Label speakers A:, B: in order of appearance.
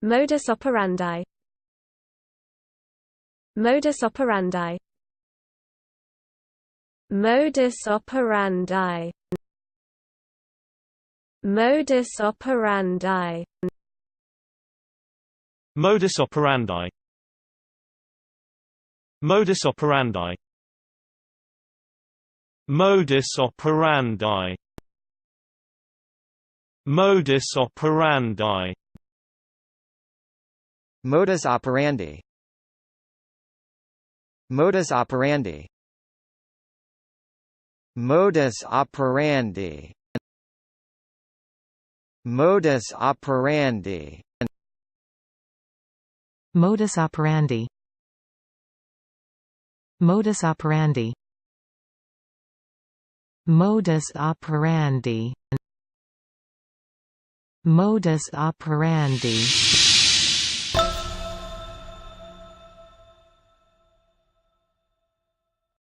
A: Modus operandi. Modus operandi. Modus operandi. Modus operandi.
B: Modus operandi. Modus operandi. Modus operandi. Modus operandi.
C: Modus operandi. Modus operandi. Modus operandi. Modus operandi.
D: Modus operandi. Modus operandi. Modus operandi. Modus operandi.